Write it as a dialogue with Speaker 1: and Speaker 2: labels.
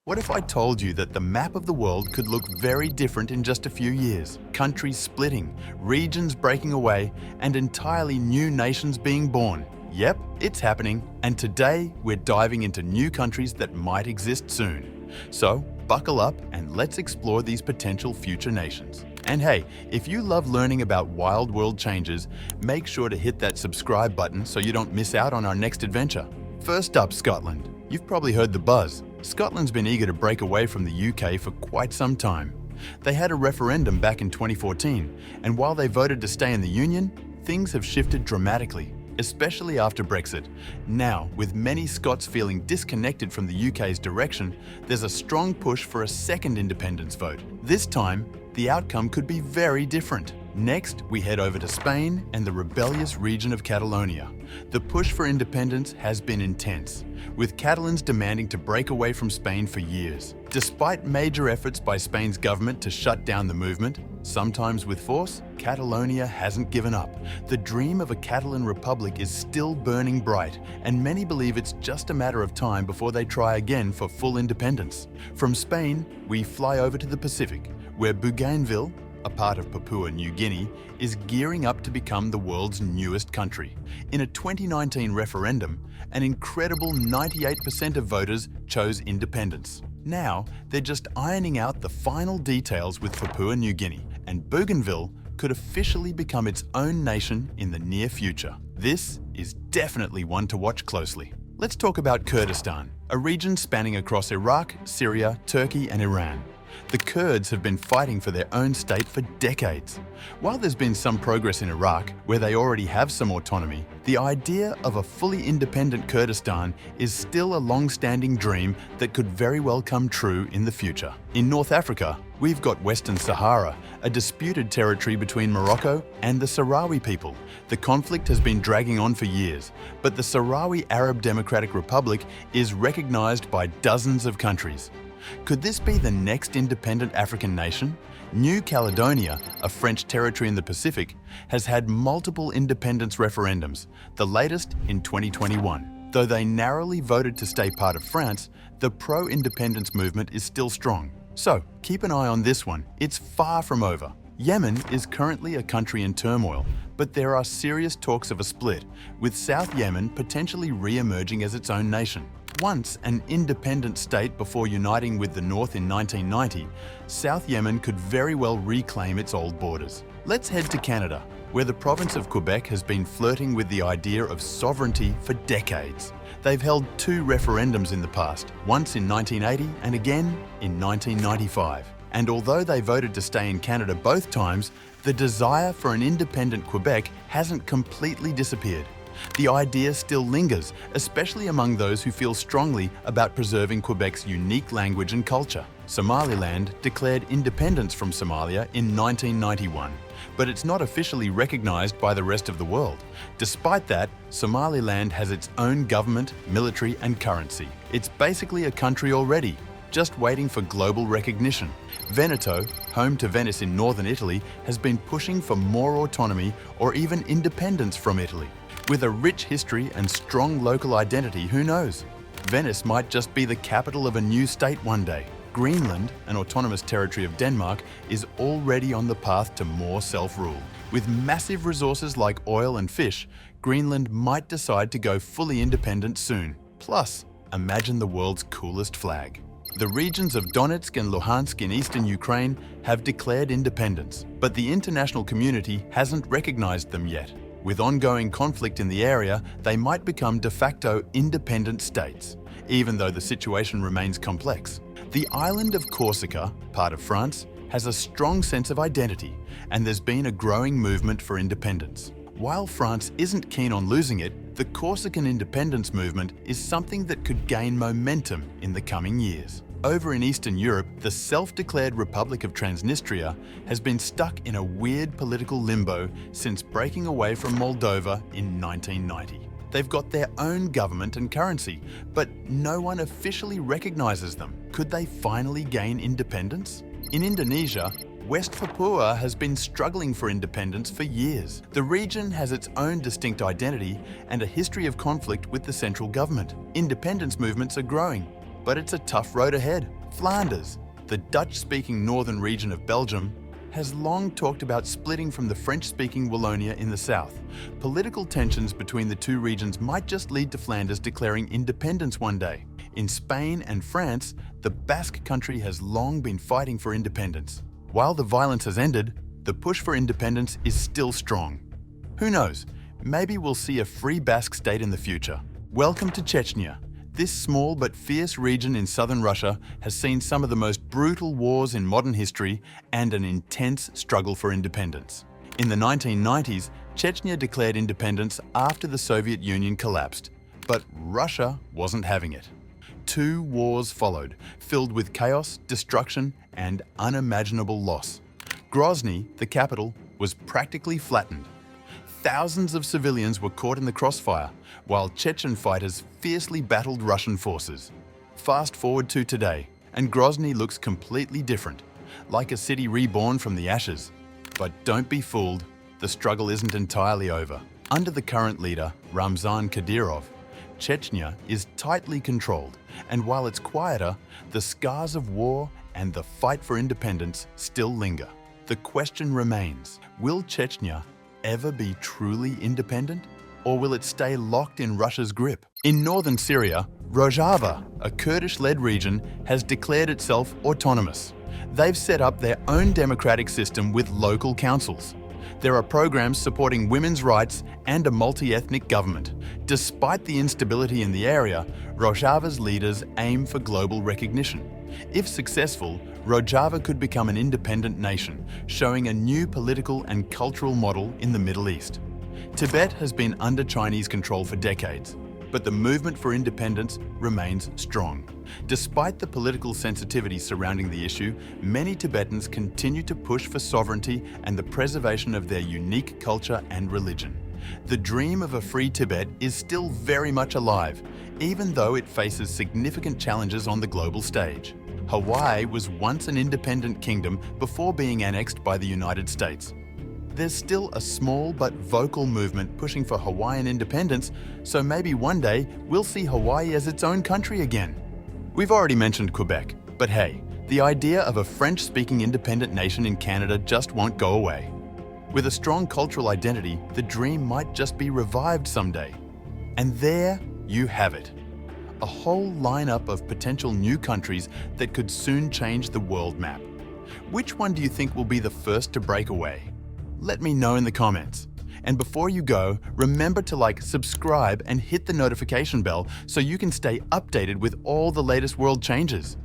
Speaker 1: What if I told you that the map of the world could look very different in just a few years? Countries splitting, regions breaking away, and entirely new nations being born. Yep, it's happening, and today we're diving into new countries that might exist soon. So, buckle up and let's explore these potential future nations. And hey, if you love learning about wild world changes, make sure to hit that subscribe button so you don't miss out on our next adventure. First up, Scotland. You've probably heard the buzz. Scotland's been eager to break away from the UK for quite some time. They had a referendum back in 2014, and while they voted to stay in the Union, things have shifted dramatically, especially after Brexit. Now, with many Scots feeling disconnected from the UK's direction, there's a strong push for a second independence vote. This time, the outcome could be very different. Next, we head over to Spain and the rebellious region of Catalonia. The push for independence has been intense, with Catalans demanding to break away from Spain for years. Despite major efforts by Spain's government to shut down the movement, sometimes with force, Catalonia hasn't given up. The dream of a Catalan republic is still burning bright, and many believe it's just a matter of time before they try again for full independence. From Spain, we fly over to the Pacific, where Bougainville, a part of Papua New Guinea, is gearing up to become the world's newest country. In a 2019 referendum, an incredible 98% of voters chose independence. Now, they're just ironing out the final details with Papua New Guinea, and Bougainville could officially become its own nation in the near future. This is definitely one to watch closely. Let's talk about Kurdistan, a region spanning across Iraq, Syria, Turkey, and Iran. The Kurds have been fighting for their own state for decades. While there's been some progress in Iraq, where they already have some autonomy, the idea of a fully independent Kurdistan is still a long-standing dream that could very well come true in the future. In North Africa, we've got Western Sahara, a disputed territory between Morocco and the Sahrawi people. The conflict has been dragging on for years, but the Sahrawi Arab Democratic Republic is recognized by dozens of countries. Could this be the next independent African nation? New Caledonia, a French territory in the Pacific, has had multiple independence referendums, the latest in 2021. Though they narrowly voted to stay part of France, the pro-independence movement is still strong. So, keep an eye on this one. It's far from over. Yemen is currently a country in turmoil, but there are serious talks of a split, with South Yemen potentially re-emerging as its own nation. Once an independent state before uniting with the North in 1990, South Yemen could very well reclaim its old borders. Let's head to Canada, where the province of Quebec has been flirting with the idea of sovereignty for decades. They've held two referendums in the past, once in 1980 and again in 1995. And although they voted to stay in Canada both times, the desire for an independent Quebec hasn't completely disappeared. The idea still lingers, especially among those who feel strongly about preserving Quebec's unique language and culture. Somaliland declared independence from Somalia in 1991, but it's not officially recognized by the rest of the world. Despite that, Somaliland has its own government, military, and currency. It's basically a country already, just waiting for global recognition. Veneto, home to Venice in northern Italy, has been pushing for more autonomy or even independence from Italy. With a rich history and strong local identity, who knows? Venice might just be the capital of a new state one day. Greenland, an autonomous territory of Denmark, is already on the path to more self-rule. With massive resources like oil and fish, Greenland might decide to go fully independent soon. Plus, imagine the world's coolest flag. The regions of Donetsk and Luhansk in eastern Ukraine have declared independence, but the international community hasn't recognized them yet. With ongoing conflict in the area, they might become de facto independent states, even though the situation remains complex. The island of Corsica, part of France, has a strong sense of identity, and there's been a growing movement for independence. While France isn't keen on losing it, the Corsican independence movement is something that could gain momentum in the coming years. Over in Eastern Europe, the self-declared Republic of Transnistria has been stuck in a weird political limbo since breaking away from Moldova in 1990. They've got their own government and currency, but no one officially recognizes them. Could they finally gain independence? In Indonesia, West Papua has been struggling for independence for years. The region has its own distinct identity and a history of conflict with the central government. Independence movements are growing, But it's a tough road ahead. Flanders, the Dutch-speaking northern region of Belgium, has long talked about splitting from the French-speaking Wallonia in the south. Political tensions between the two regions might just lead to Flanders declaring independence one day. In Spain and France, the Basque country has long been fighting for independence. While the violence has ended, the push for independence is still strong. Who knows, maybe we'll see a free Basque state in the future. Welcome to Chechnya. This small but fierce region in southern Russia has seen some of the most brutal wars in modern history and an intense struggle for independence. In the 1990s, Chechnya declared independence after the Soviet Union collapsed, but Russia wasn't having it. 2 wars followed, filled with chaos, destruction, and unimaginable loss. Grozny, the capital, was practically flattened. Thousands of civilians were caught in the crossfire, while Chechen fighters fiercely battled Russian forces. Fast forward to today, and Grozny looks completely different, like a city reborn from the ashes. But don't be fooled, the struggle isn't entirely over. Under the current leader, Ramzan Kadyrov, Chechnya is tightly controlled, and while it's quieter, the scars of war and the fight for independence still linger. The question remains, will Chechnya ever be truly independent? Or will it stay locked in Russia's grip? In northern Syria, Rojava, a Kurdish-led region, has declared itself autonomous. They've set up their own democratic system with local councils. There are programs supporting women's rights and a multi-ethnic government. Despite the instability in the area, Rojava's leaders aim for global recognition. If successful, Rojava could become an independent nation, showing a new political and cultural model in the Middle East. Tibet has been under Chinese control for decades, but the movement for independence remains strong. Despite the political sensitivity surrounding the issue, many Tibetans continue to push for sovereignty and the preservation of their unique culture and religion. The dream of a free Tibet is still very much alive, even though it faces significant challenges on the global stage. Hawaii was once an independent kingdom before being annexed by the United States. There's still a small but vocal movement pushing for Hawaiian independence, so maybe one day we'll see Hawaii as its own country again. We've already mentioned Quebec, but hey, the idea of a French-speaking independent nation in Canada just won't go away. With a strong cultural identity, the dream might just be revived someday. And there you have it. A whole lineup of potential new countries that could soon change the world map. Which one do you think will be the first to break away? Let me know in the comments. And before you go, remember to subscribe and hit the notification bell so you can stay updated with all the latest world changes.